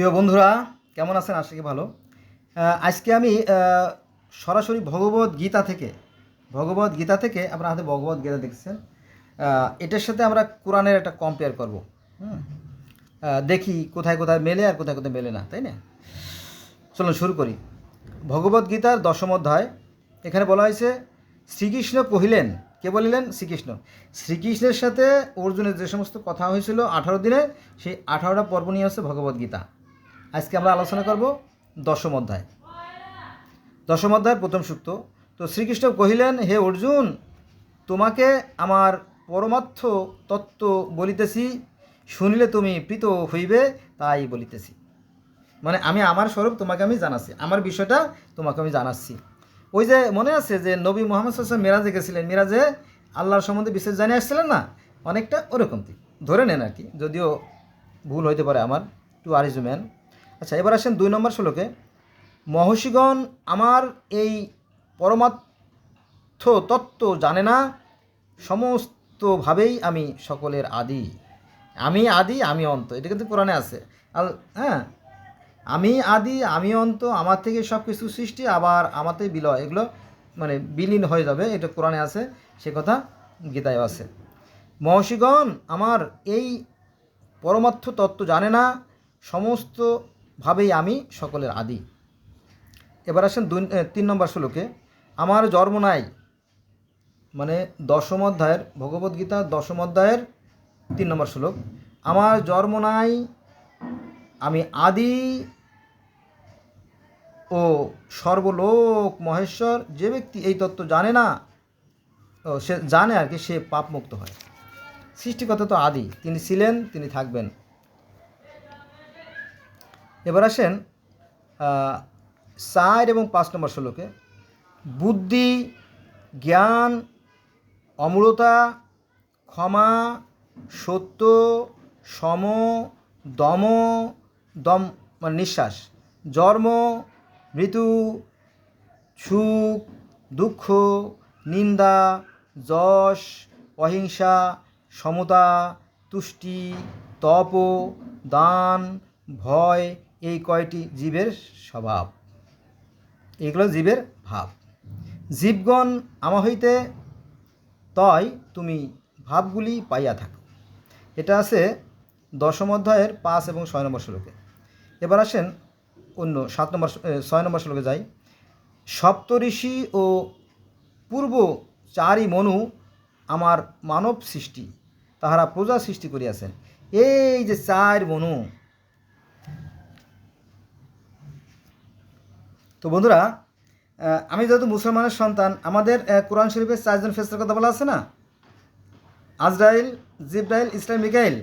প্রিয় বন্ধুরা, কেমন আছেন? আশা করি ভালো। আজকে আমি সরাসরি ভগবদ্গীতা থেকে আপনার হাতে ভগবদ্গীতা দেখছেন, এটার সাথে আমরা কোরআনের একটা কম্পেয়ার করব। হুম দেখি কোথায় কোথায় মেলে আর কোথায় কোথায় মেলে না, তাই না? চলুন শুরু করি। ভগবদ্গীতার 10ম অধ্যায়, এখানে বলা হয়েছে, শ্রীকৃষ্ণ কহিলেন। কে বলিলেন? শ্রীকৃষ্ণ। শ্রীকৃষ্ণের সাথে অর্জুনের যে সমস্ত কথা হয়েছিল 18 দিনে, সেই 18টা পর্ব নিয়ে হচ্ছে ভগবদ্গীতা। আজকে আমরা আলোচনা করব 10ম অধ্যায়। 10ম অধ্যায়ের প্রথম সূক্ত। তো শ্রীকৃষ্ণ কহিলেন, হে অর্জুন, তোমাকে আমার পরমার্থ তত্ত্ব বলিতেছি, শুনিলে তুমি প্রীত হইবে, তাই বলিতেছি। মানে আমি আমার স্বরূপ তোমাকে আমি জানাচ্ছি, আমার বিষয়টা তোমাকে আমি জানাচ্ছি। ওই যে মনে আছে যে নবী মোহাম্মদ সাল্লাল্লাহু আলাইহি ওয়াসাল্লাম মেরাজে গেছিলেন, মেরাজে আল্লাহর সম্বন্ধে বিশেষ জানিয়ে আসছিলেন না, অনেকটা ওরকম ধরে নেন আর কি, যদিও ভুল হইতে পারে আমার, টু আরিজুম্যান। আচ্ছা, এবার আসেন 2 নম্বর শ্লোকে। মহর্ষিগণ আমার এই পরমার্থ তত্ত্ব জানে না, সমস্তভাবেই আমি সকলের আদি। আমি আদি, আমি অন্ত, এটা কিন্তু কোরআনে আছে। হ্যাঁ, আমি আদি, আমি অন্ত, আমার থেকে সব কিছু সৃষ্টি, আবার আমাতেই বিলয়, এগুলো মানে বিলীন হয়ে যাবে, এটা কোরআনে আছে, সে কথা গীতায় আছে। মহর্ষিগণ আমার এই পরমার্থ তত্ত্ব জানে না, সমস্তভাবেই আমি সকলের আদি। এবার আসেন 3 নম্বর শ্লোকে। আমার জন্ম নাই, মানে 10ম অধ্যায়ের ভগবদ্গীতা 10ম অধ্যায়ের 3 নম্বর শ্লোক। আমার জন্ম নাই, আমি আদি ও সর্বলোক মহেশ্বর। যে ব্যক্তি এই তত্ত্ব জানে না, সে জানে আর কি, সে পাপমুক্ত হয়। সৃষ্টিকর্তা তো আদি, তিনি ছিলেন, তিনি থাকবেন। এবার আসেন 4 এবং 5 নম্বর শ্লোকে। বুদ্ধি, জ্ঞান, অমূলতা, ক্ষমা, সত্য, সম, দম, দম মানে নিঃশ্বাস, জন্ম, মৃত্যু, সুখ, দুঃখ, নিন্দা, যশ, অহিংসা, সমতা, তুষ্টি, তপ, দান, ভয়, এই কয়টি জীবের স্বভাব, এগুলো জীবের ভাব। জীবগণ আমা হইতে, তয় তুমি ভাবগুলি পাইয়া থাকো। এটা আছে 10ম অধ্যায়ের 5 এবং 6 নম্বর শ্লোকে। এবার আসেন অন্য 6 নম্বর শ্লোকে যাই। সপ্তঋষি ও পূর্ব 4 মনু আমার মানব সৃষ্টি, তাহারা প্রজা সৃষ্টি করিয়াছেন। এই যে 4 মনু, তো বন্ধুরা, আমি যেহেতু মুসলমানের সন্তান, আমাদের কোরআন শরীফের 4 জন ফেরেশতার কথা বলা আছে না, আজরাইল, জিব্রাইল, ইসরাইল, মিকাইল।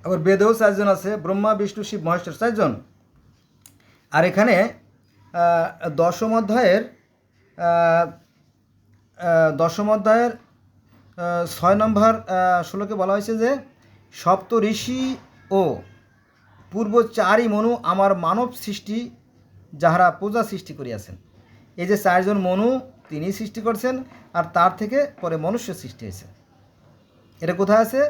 আবার বেদেও 4 জন আছে, ব্রহ্মা, বিষ্ণু, শিব, মহেশ্বর, 4 জন। আর এখানে 10ম অধ্যায়ের 6 নম্বর শ্লোকে বলা হয়েছে যে, সপ্ত ঋষি ও পূর্ব 4 মনু আমার মানব সৃষ্টি, যাহারা পূজা সৃষ্টি করিয়াছেন। এই যে 4 জন মনু তিনি সৃষ্টি করছেন, আর তার থেকে পরে মনুষ্য সৃষ্টি হয়েছে। এটা কোথায় আছে?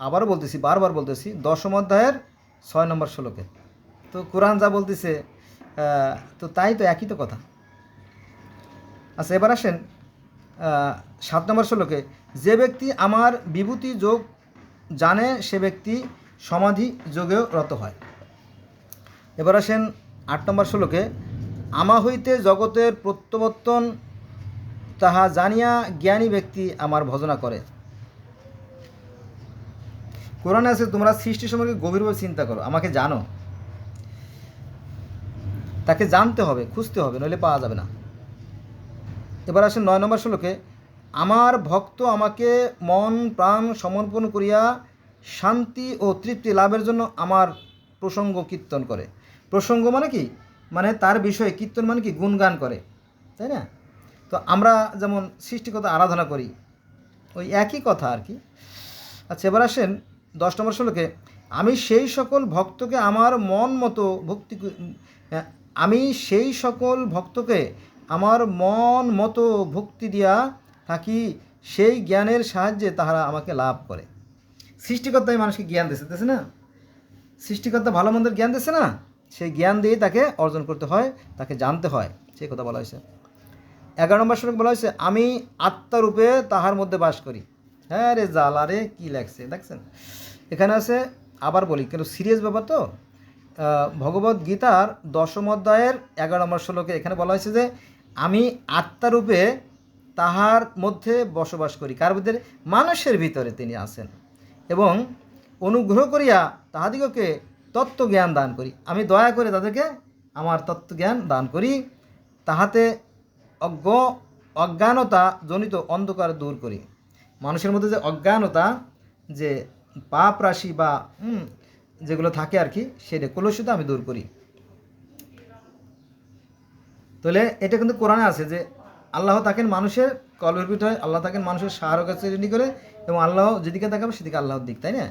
আবারও বলতেছি, বারবার বলতেছি, 10ম অধ্যায়ের 6 নম্বর শ্লোকে। তো কোরআন যা বলতেছে, তো তাই তো, একই তো কথা। আচ্ছা, এবার আসেন 7 নম্বর শ্লোকে। যে ব্যক্তি আমার বিভূতি যোগ জানে, সে ব্যক্তি সমাধি যোগেও রত হয়। এবার আসেন 8 নম্বর শ্লোকে। আমা হইতে জগতের প্রত্যাবর্তন, তাহা জানিয়া জ্ঞানী ব্যক্তি আমার ভজনা করে। কোরআনে আছে, তোমরা সৃষ্টি সম্পর্কে গভীরভাবে চিন্তা করো, আমাকে জানো। তাকে জানতে হবে, খুঁজতে হবে, নইলে পাওয়া যাবে না। এবার আসেন 9 নম্বর শ্লোকে। আমার ভক্ত আমাকে মন প্রাণ সমর্পণ করিয়া শান্তি ও তৃপ্তি লাভের জন্য আমার প্রসঙ্গ কীর্তন করে। প্রসঙ্গ মানে কি? মানে তার বিষয়ে, কীর্তন মানে কি? গুণগান করে, তাই না? তো আমরা যেমন সৃষ্টিকর্তা আরাধনা করি, ওই একই কথা আর কি। আচ্ছা, এবার আসেন 10 নম্বর শ্লোকে। আমি সেই সকল ভক্তকে আমার মন মতো আমি সেই সকল ভক্তকে আমার মন মতো ভক্তি দিয়া থাকি, সেই জ্ঞানের সাহায্যে তাহারা আমাকে লাভ করে। সৃষ্টিকর্তাই মানুষকে জ্ঞান দিতেছে না? সৃষ্টিকর্তা ভালো মন্দের জ্ঞান দিচ্ছে না, সেই জ্ঞান দিয়েই তাকে অর্জন করতে হয়, তাকে জানতে হয়, সেই কথা বলা হয়েছে। 11 নম্বর শ্লোক বলা হয়েছে আমি আত্মারূপে তাহার মধ্যে বাস করি। হ্যাঁ রে জালা রে, কী লাগছে দেখছেন। এখানে আছে, আবার বলি কিন্তু সিরিয়াস ব্যাপার তো, ভগবদ গীতার 10ম অধ্যায়ের 11 নম্বর শ্লোকে এখানে বলা হয়েছে যে আমি আত্মারূপে তাহার মধ্যে বসবাস করি। কার মধ্যে? মানুষের ভিতরে তিনি আছেন, এবং অনুগ্রহ করিয়া তাহাদিগকে তত্ত্বজ্ঞান দান করি। আমি দয়া করে তাদেরকে আমার তত্ত্বজ্ঞান দান করি, তাহাতে অজ্ঞানতা জনিত অন্ধকার দূর করি। মানুষের মধ্যে যে অজ্ঞানতা, যে পাপ রাশি বা যেগুলো থাকে আর কি, সেটা কলুষিত আমি দূর করি। তাহলে এটা কিন্তু কোরআনে আছে যে আল্লাহ থাকেন মানুষের কলবের ভিতরে, আল্লাহ থাকেন মানুষের সাহার কাছে রেডি করে, এবং আল্লাহ যেদিকে তাকাবে সেদিকে আল্লাহর দিক, তাই না?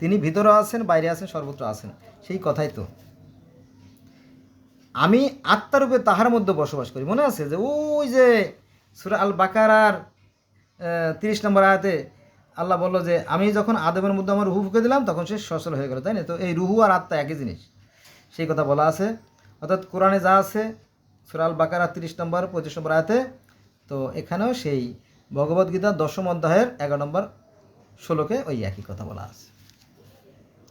তিনি ভিতরে আছেন, বাইরে আছেন, সর্বত্র আছেন, সেই কথাই তো। আমি আত্মারূপে তাহার মধ্যে বসবাস করি। মনে আছে যে ওই যে সূরা আল বাকারার 30 নম্বর আয়াতে আল্লাহ বলল যে আমি যখন আদমের মধ্যে আমার রুহু ফুঁকে দিলাম তখন সে সচল হয়ে গেল, তাই না? তো এই রুহু আর আত্মা একই জিনিস, সেই কথা বলা আছে। অর্থাৎ কোরআনে যা আছে সূরা আল বাকারা 30 নম্বর 25 নম্বর আয়াতে, তো এখানেও সেই ভগবদ্গীতার 10ম অধ্যায়ের 11 নম্বর শ্লোকে ওই একই কথা বলা আছে,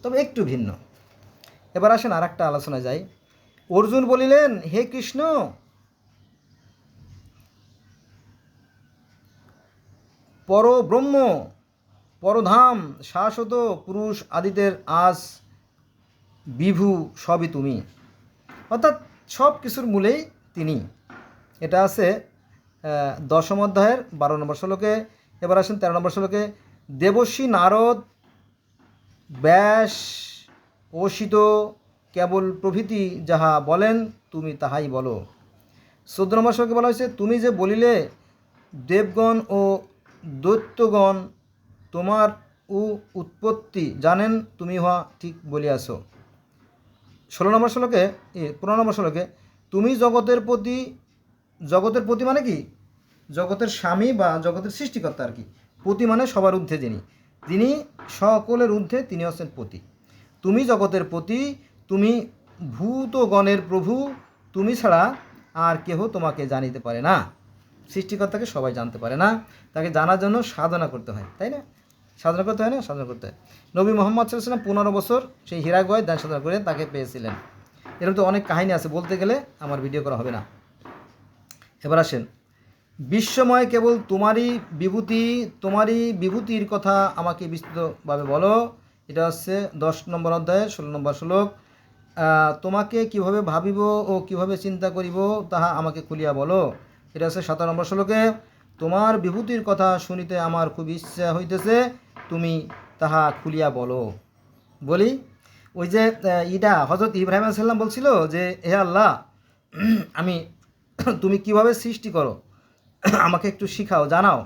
তবে একটু ভিন্ন। এবার আসেন আর একটা আলোচনায় যাই। অর্জুন বলিলেন, হে কৃষ্ণ, পরব্রহ্ম, পরধাম, শাশ্বত পুরুষ, আদিতের আজ, বিভু, সবই তুমি। অর্থাৎ সব কিছুর মূলেই তিনি। এটা আছে 10ম অধ্যায়ের 12 নম্বর শ্লোকে। এবার আসেন 13 নম্বর শ্লোকে। দেবর্ষি নারদ, ব্যাস, অসিত, কেবল প্রভৃতি যাহা বলেন তুমি তাহাই বলো। 14 নম্বর শ্লোকে বলা হয়েছে তুমি যে বলিলে দেবগণ ও দৈত্যগণ তোমার উৎপত্তি জানেন, তুমি উহা ঠিক বলিয়াছ। 16 নম্বর শ্লোকে 15 নম্বর শ্লোকে তুমি জগতের প্রতি, জগতের প্রতি মানে কি? জগতের স্বামী বা জগতের সৃষ্টিকর্তা আর কি। পতি মানে সবার ঊর্ধ্বে যিনি, যিনি সকলের ঊর্ধ্বে, তিনি হচ্ছেন পতি। তুমি জগতের পতি, তুমি ভূতগণের প্রভু, তুমি ছাড়া আর কেহ তোমাকে জানিতে পারে না। সৃষ্টিকর্তাকে সবাই জানতে পারে না, তাকে জানার জন্য সাধনা করতে হয়, তাই না? সাধনা করতে হয় না, সাধনা করতে হয়। নবী মোহাম্মদ সাল্লাল্লাহু আলাইহি ওয়াসাল্লাম 15 বছর সেই হীরা গুহায় ধ্যান সাধনা করে তাকে পেয়েছিলেন। এরকম তো অনেক কাহিনী আছে, বলতে গেলে আমার ভিডিও করা হবে না। এবার আসেন, বিশ্বময় কেবল তোমারই বিভূতি, তোমারই বিভূতির কথা আমাকে বিস্তৃতভাবে বলো। এটা হচ্ছে 10 নম্বর অধ্যায়ের 16 নম্বর শ্লোক। তোমাকে কিভাবে ভাবিব ও কিভাবে চিন্তা করিব তাহা আমাকে খুলিয়া বলো। এটা হচ্ছে 17 নম্বর শ্লোকে। তোমার বিভূতির কথা শুনিতে আমার খুব ইচ্ছা হইতেছে, তুমি তাহা খুলিয়া বলো। বলি, ওই যে হযরত ইব্রাহিম আলাইহিস সালাম বলছিল যে হে আল্লাহ, আমি তুমি কিভাবে সৃষ্টি করো আমাকে একটু শিখাও, জানাও।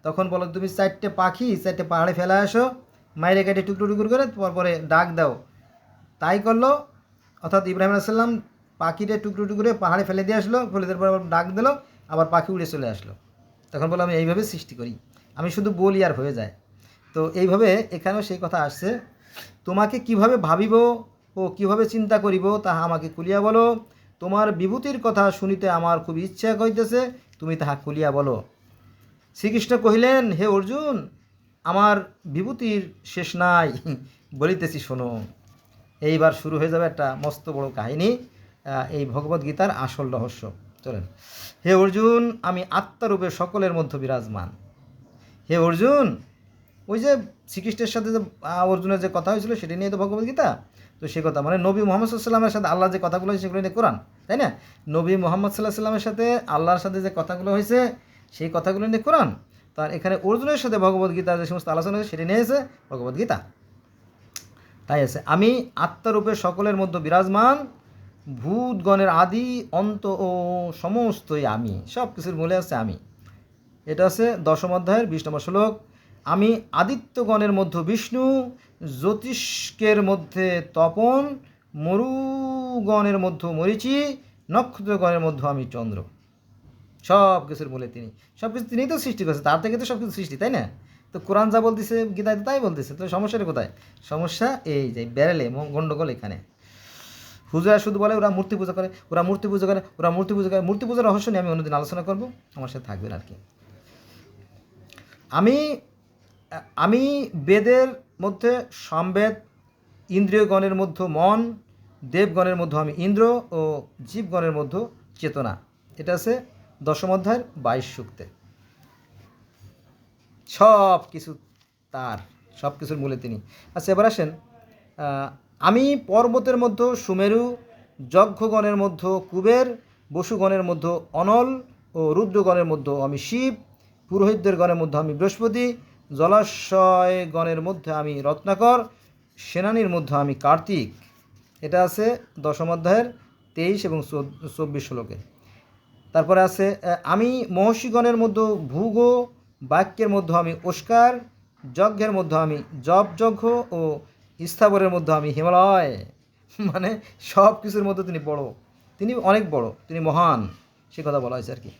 তখন বলো তুমি 4টে পাখি 4টে পাহাড়ে ফেলে আসো, মাইরে কেটে টুকরো টুকরো করে তারপরে ডাক দাও। তাই করলো, অর্থাৎ ইব্রাহিম আলাইহিস সালাম পাখিরে টুকরো টুকরে পাহাড়ে ফেলে দিয়ে আসলো, ফেলে দেওয়ার পর ডাক দিল, আবার পাখি উড়ে চলে আসলো। তখন বললো আমি এইভাবে সৃষ্টি করি, আমি শুধু বলি আর হয়ে যায়। তো এইভাবে এখানেও সেই কথা আসছে, তোমাকে কিভাবে ভাবিব ও কিভাবে চিন্তা করিব তাহা আমাকে খুলিয়া বলো। তোমার বিভূতির কথা শুনিতে আমার খুব ইচ্ছা হইতেছে, তুমি তাহা খুলিয়া বলো। শ্রীকৃষ্ণ কহিলেন, হে অর্জুন, আমার বিভূতির শেষ নাই, বলিতেছি শোনো। এইবার শুরু হয়ে যাবে একটা মস্ত বড় কাহিনী, এই ভগবদ্গীতার আসল রহস্য। চলেন। হে অর্জুন, আমি আত্মারূপে সকলের মধ্যে বিরাজমান। হে অর্জুন, ওই যে শ্রীকৃষ্ণের সাথে যে অর্জুনের যে কথা হয়েছিল সেটা নিয়ে তো ভগবদ্গীতা। তো সে কথা মানে নবী মোহাম্মদ সাল্লাল্লাহু আলাইহি ওয়াসাল্লামের সাথে আল্লাহ যে কথাগুলো হয়েছে সেগুলো নিয়ে কোরআন, তাই না? নবী মোহাম্মদ সাল্লাল্লাহু আলাইহি ওয়াসাল্লামের সাথে আল্লাহর সাথে যে কথাগুলো হয়েছে সেই কথাগুলো নিয়ে কোরআন। তার এখানে অর্জুনের সাথে ভগবদ্গীতার যে সমস্ত আলোচনা হয়েছে সেটা নিয়ে এসে ভগবদ্গীতা। তাই আছে, আমি আত্মারূপে সকলের মধ্যে বিরাজমান, ভূতগণের আদি অন্ত ও সমস্তই আমি, সব কিছুর মূলে আছে আমি। এটা আছে 10ম অধ্যায়ের 20 নম্বর শ্লোক। আমি আদিত্যগণের মধ্যে বিষ্ণু, জ্যোতিষ্কের মধ্যে তপন, মরুগণের মধ্যে মরিচি, নক্ষত্রগণের মধ্যে আমি চন্দ্র। সব কিছুর মূলে তিনি, সব কিছু তিনিই তো সৃষ্টি করেছে, তার থেকে তো সব কিছু সৃষ্টি, তাই না? তো কোরআন যা বলতেছে গীতায় তো তাই বলতেছে, তো সমস্যাটা কোথায়? সমস্যা এই যে ব্যারেলে গণ্ডগোল এখানে। হুজুরা শুধু বলে ওরা মূর্তি পূজা করে, ওরা মূর্তি পুজো করে, ওরা মূর্তি পুজো করে। মূর্তি পূজার রহস্য নিয়ে আমি অন্যদিন আলোচনা করব, আমার সাথে থাকবেন আর কি। আমি আমি বেদের মধ্যে সামবেদ, ইন্দ্রিয়গণের মধ্যে মন, দেবগণের মধ্যে আমি ইন্দ্র ও জীবগণের মধ্যে চেতনা। এটা আছে দশম অধ্যায়ের 22 সূক্তে। সব কিছু তার, সব কিছুর মূলে তিনি। আচ্ছা, এবার আসেন, আমি পর্বতের মধ্যে সুমেরু, যজ্ঞগণের মধ্যে কুবের, বসুগণের মধ্যে অনল ও রুদ্রগণের মধ্যে আমি শিব, পুরোহিতদের গণের মধ্যে আমি বৃহস্পতি, জলাশয়গণের মধ্যে আমি রত্নাকর, সেনানীর মধ্যে আমি কার্তিক। এটা আছে দশম অধ্যায়ের 23 এবং 24 শ্লোকে। তারপরে আছে আমি মহর্ষিগণের মধ্যে ভূগ, বাক্যের মধ্যে আমি ওস্কার, যজ্ঞের মধ্যে আমি যজ্ঞ ও স্থাবরের মধ্যে আমি হিমালয়। মানে সব কিছুর মধ্যে তিনি বড়, তিনি অনেক বড়, তিনি মহান, সে কথা বলা হয়েছে আর কি।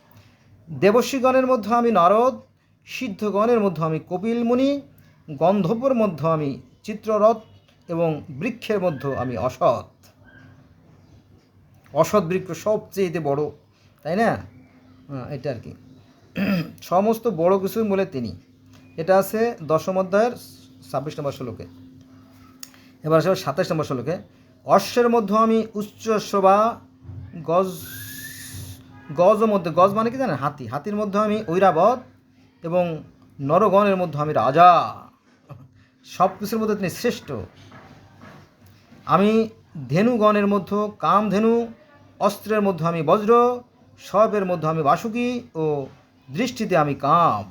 দেবর্ষিগণের মধ্যে আমি নারদ, সিদ্ধগণের মধ্যে আমি কপিল মুনি, গন্ধর্বর মধ্যে আমি চিত্ররথ এবং বৃক্ষের মধ্যে আমি অসৎ। অসৎ বৃক্ষ সবচেয়ে বড়, তাই না? এটা আর কি। সমস্ত বড় কিছুর মূলে তিনি। এটা আছে দশম অধ্যায়ের 26 নম্বর শ্লোকে। এবার আসলে 27 নম্বর শ্লোকে। অশ্বের মধ্যে আমি উচ্চশ্রবা, গজ গজ মধ্যে, গজ মানে কি জানেন? হাতি। হাতির মধ্যে আমি ঐরাবত এবং নরগণের মধ্যে আমি রাজা। সব কিছুর মধ্যে তিনি শ্রেষ্ঠ। আমি ধেনুগণের মধ্যে কামধেনু, অস্ত্রের মধ্যে আমি বজ্র, সর্পের মধ্যে আমি বাসুকি ও দৃষ্টিতে আমি কাম।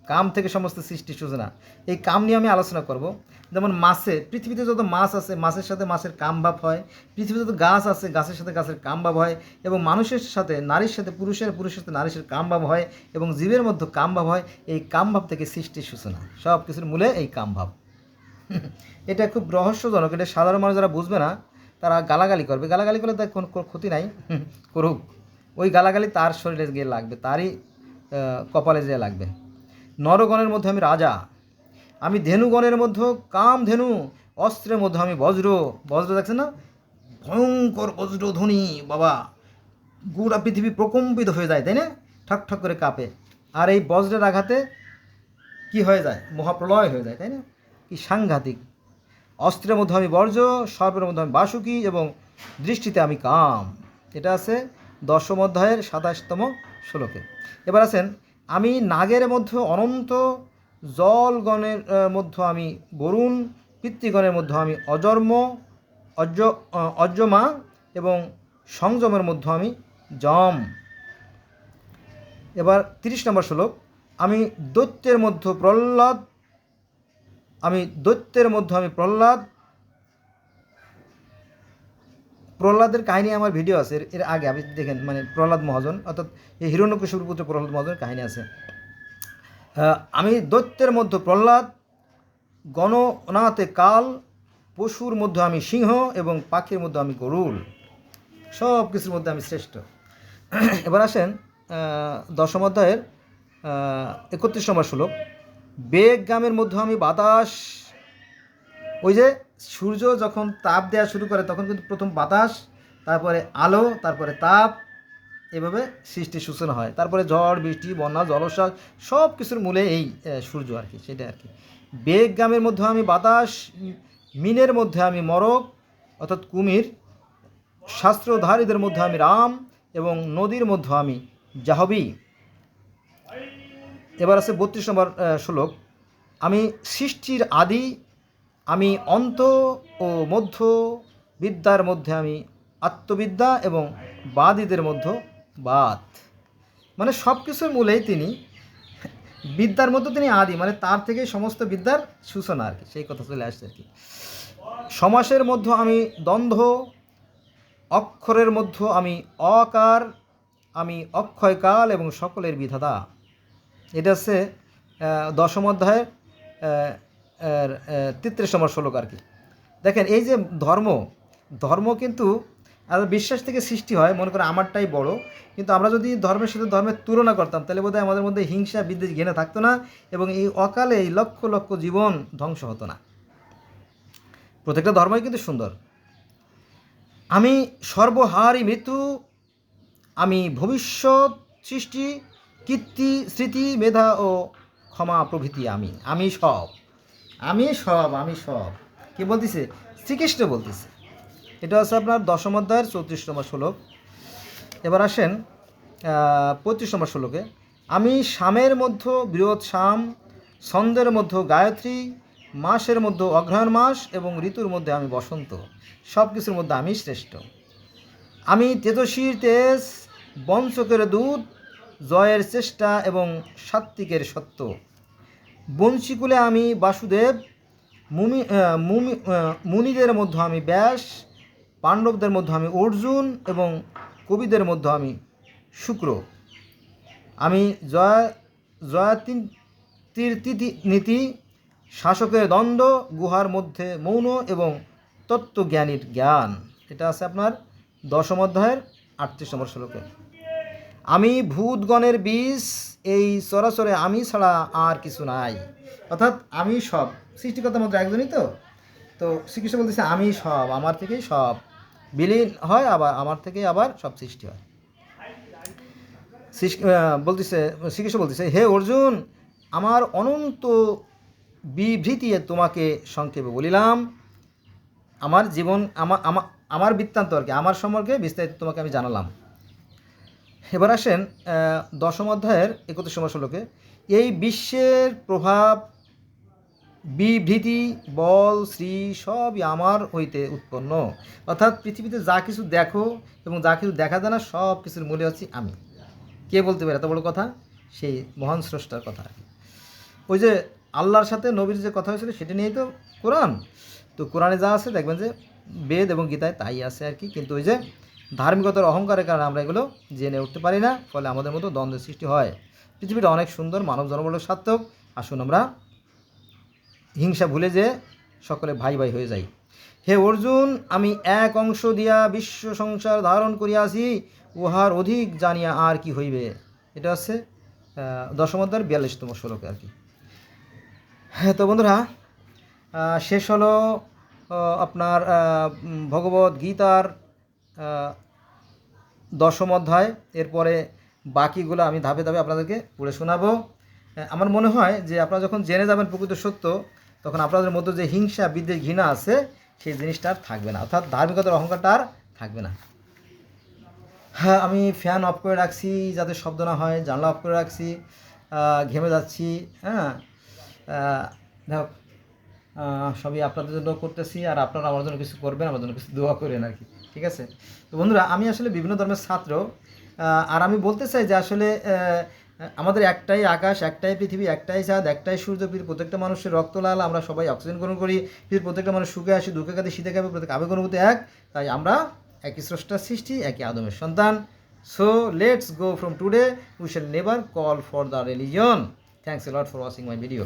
কাম থেকে সমস্ত সৃষ্টি সূচনা। এই কাম নিয়ে আমি আলোচনা করব। যেমন মাছে, পৃথিবীতে যত মাছ আছে মাছের সাথে মাছের কাম ভাব হয়, পৃথিবীতে যত গাছ আছে গাছের সাথে গাছের কাম ভাব হয়, এবং মানুষের সাথে নারীর সাথে পুরুষের, পুরুষের সাথে নারীর কাম ভাব হয়, এবং জীবের মধ্যে কাম ভাব হয়। এই কাম ভাব থেকে সৃষ্টির সূচনা, সব কিছুর মূলে এই কাম ভাব। এটা খুব রহস্যজনক। এটা সাধারণ মানুষ যারা বুঝবে না তারা গালাগালি করবে। গালাগালি করলে তার কোনো ক্ষতি নাই, করুক। ওই গালাগালি তার শরীরে গিয়ে লাগবে, তারই কপালে যেয়ে লাগবে। নরগণের মধ্যে আমি রাজা, আমি ধেনুগণের মধ্যে কামধেনু, অস্ত্রের মধ্যে আমি বজ্র। বজ্র দেখছেন না? ভয়ঙ্কর বজ্রধ্বনি, বাবা, গোটা পৃথিবী প্রকম্পিত হয়ে যায়, তাই না? ঠক ঠক করে কাঁপে। আর এই বজ্রের আঘাতে কি হয়ে যায়? মহাপ্রলয় হয়ে যায়, তাই না? কি সাংঘাতিক। অস্ত্রের মধ্যে আমি বর্জ্য, সর্পের মধ্যে আমি বাসুকি এবং দৃষ্টিতে আমি কাম। এটা আছে দশম অধ্যায়ের 27তম শ্লোকে। এবার আছেন আমি নাগের মধ্যে অনন্ত, জলগণের মধ্যে আমি বরুণ, পিতৃগণের মধ্যে আমি অজর্ম, অজ্জমা এবং সংযমের মধ্যে আমি যম। এবার 30 নম্বর শ্লোক। আমি দৈত্যের মধ্যে প্রহ্লাদ, আমি দৈত্যের মধ্যে আমি প্রহ্লাদ। প্রহ্লাদের কাহিনী আমার ভিডিও আছে, এর আগে আপনি দেখেন, মানে প্রহ্লাদ মহাজন, অর্থাৎ এই হিরণ্যকশিপুর পুত্র প্রহ্লাদ মহাজনের কাহিনী আছে। আমি দৈত্যের মধ্যে প্রহ্লাদ, গণনাথে কাল, পশুর মধ্যে আমি সিংহ এবং পাখির মধ্যে আমি গরুড়। সব কিছুর মধ্যে আমি শ্রেষ্ঠ। এবার আসেন দশম অধ্যায়ের 31 নম্বর শ্লোক। বেগগামের মধ্যে আমি বাতাস। ওই যে সূর্য যখন তাপ দেওয়া শুরু করে তখন কিন্তু প্রথম বাতাস, তারপরে আলো, তারপরে তাপ, এভাবে সৃষ্টির সূচনা হয়। তারপরে ঝড়, বৃষ্টি, বন্যা, জলস্রাব, সব কিছুর মূলে এই সূর্য আর কি, সেটা আর কি। বেগগামের মধ্যে আমি বাতাস, মিনের মধ্যে আমি মরক অর্থাৎ কুমির, শাস্ত্রধারীদের মধ্যে আমি রাম এবং নদীর মধ্যে আমি জাহ্নবী। এবার আছে 32 নম্বর শ্লোক। আমি সৃষ্টির আদি, আমি অন্ত ও মধ্য, বিদ্যার মধ্যে আমি আত্মবিদ্যা এবং বাদীদের মধ্যে বাদ। মানে সব কিছুর মূলেই তিনি, বিদ্যার মধ্যে তিনি আদি, মানে তার থেকে সমস্ত বিদ্যার সূচনা আর কি, সেই কথা চলে আসছে আর কি। সমাসের মধ্যে আমি দ্বন্দ্ব, অক্ষরের মধ্যে আমি অকার, আমি অক্ষয়কাল এবং সকলের বিধাতা। এটা হচ্ছে দশম অধ্যায়ের 33 নম্বর শ্লোক আর কি। দেখেন এই যে ধর্ম, ধর্ম কিন্তু আর বিশ্বাস থেকে সৃষ্টি হয়, মনে করে আমারটাই বড়। কিন্তু আমরা যদি ধর্মের সাথে ধর্মের তুলনা করতাম তাহলে বোধহয় আমাদের মধ্যে হিংসা বিদ্বেষ ঘৃণা থাকতো না, এবং এই অকালে এই লক্ষ লক্ষ জীবন ধ্বংস হতো না। প্রত্যেকটা ধর্মই কিন্তু সুন্দর। আমি সর্বহারী মৃত্যু, আমি ভবিষ্যৎ সৃষ্টি, কীর্তি, স্মৃতি, মেধা ও ক্ষমা প্রভৃতি। আমি সব, আমি সব। কে বলতেছে? শ্রীকৃষ্ণ বলতেছে। এটা হচ্ছে আপনার 10ম অধ্যায়ের 34 নম্বর শ্লোক। এবার আসেন 35 নম্বর শ্লোকে। আমি সামের মধ্যে বৃহৎ সাম, ছন্দের মধ্যে গায়ত্রী, মাসের মধ্যে অগ্রহায়ণ মাস এবং ঋতুর মধ্যে আমি বসন্ত, সব কিছুর মধ্যে আমি শ্রেষ্ঠ। আমি তেজস্বীর তেজ, বঞ্চকের দূত, জয়ের চেষ্টা এবং সাত্ত্বিকের সত্য। বংশীকুলে আমি বাসুদেব, মুনিদের মধ্যে আমি ব্যাস, পাণ্ডবদের মধ্যে আমি অর্জুন এবং কবিদের মধ্যে আমি শুক্র। আমি জয়াতীর নীতি, শাসকের দ্বন্দ্ব, গুহার মধ্যে মৌন এবং তত্ত্বজ্ঞানীর জ্ঞান। এটা আছে আপনার 10ম অধ্যায়ের 38 নম্বর শ্লোকে। আমি ভূতগণের বীজ, এই চরাচরে আমি ছাড়া আর কিছু নাই। অর্থাৎ আমি সব, সৃষ্টিকর্তা মাত্র একজনই তো শ্রীকৃষ্ণ বলতেছে আমি সব, আমার থেকেই সব বিলীন হয়, আবার আমার থেকেই আবার সব সৃষ্টি হয়। শ্রীকৃষ্ণ বলতেছে, হে অর্জুন, আমার অনন্ত বিবৃতি তোমাকে সংক্ষেপে বলিলাম। আমার জীবন, আমার বৃত্তান্ত আর কি, আমার সম্পর্কে বিস্তারিত তোমাকে আমি জানালাম। এবার আসেন 10ম অধ্যায়ের 31 নম্বর শ্লোকে। এই বিশ্বের প্রভাব, বিবৃতি, বল, শ্রী সবই আমার হইতে উৎপন্ন। অর্থাৎ পৃথিবীতে যা কিছু দেখো এবং যা কিছু দেখা যায় না, সব কিছুর মূলে হচ্ছে আমি। কে বলতে পারে এত বড় কথা? সেই মহান স্রষ্টার কথা আর কি। ওই যে আল্লাহর সাথে নবীর যে কথা হয়েছিল সেটা নিয়েই তো কোরআন। তো কোরআনে যা আছে দেখবেন যে বেদ এবং গীতায় তাই আছে আর কি। কিন্তু ওই যে ধার্মিকতার অহংকারের কারণে আমরা এগুলো জেনে উঠতে পারি না, ফলে আমাদের মতো দ্বন্দ্বের সৃষ্টি হয়। পৃথিবীটা অনেক সুন্দর, মানব জনবলের সার্থক। আসুন আমরা হিংসা ভুলে যে সকলে ভাই ভাই হয়ে যাই। হে অর্জুন, আমি এক অংশ দিয়া বিশ্ব সংসার ধারণ করিয়াছি, উহার অধিক জানিয়া আর কি হইবে। এটা হচ্ছে 10ম অধ্যায়ের 42তম শ্লোকে আর কি। হ্যাঁ, তো বন্ধুরা, শেষ হলো আপনার ভগবদ গীতার 10ম অধ্যায়। এরপরে বাকিগুলো আমি ধাপে ধাপে আপনাদেরকে পড়ে শোনাবো। আমার মনে হয় যে আপনারা যখন জেনে যাবেন প্রকৃত সত্য, তখন আপনাদের মধ্যে যে হিংসা বিদ্বেষ ঘৃণা আছে সেই জিনিসটা আর থাকবে না, অর্থাৎ ধার্মিকতার অহংকারটা আর থাকবে না। হ্যাঁ, আমি ফ্যান অফ করে রাখছি যাতে শব্দ না হয়, জানলা অফ করে রাখছি, ঘেমে যাচ্ছি। হ্যাঁ, দেখো, সবই আপনাদের জন্য করতেছি, আর আপনারা আমার জন্য কিছু করবেন, আমার জন্য কিছু দোয়া করেন আর কি। ঠিক আছে? তো বন্ধুরা, আমি আসলে বিভিন্ন ধর্মের ছাত্র, আর আমি বলতে চাই যে আসলে আমাদের একটাই আকাশ, একটাই পৃথিবী, একটাই চাঁদ, একটাই সূর্য। পৃথিবীর প্রত্যেকটা মানুষের রক্ত লাল, আমরা সবাই অক্সিজেন গ্রহণ করি। পৃথিবীর প্রত্যেকটা মানুষ সুখে আসি, দুঃখে কাঁদে, শীতে কাঁপে, প্রত্যেক আবেগ অনুভূতি এক। তাই আমরা একই স্রষ্টার সৃষ্টি, একই আদমের সন্তান। So let's go from today, we shall never call for the religion. Thanks a lot for watching my video.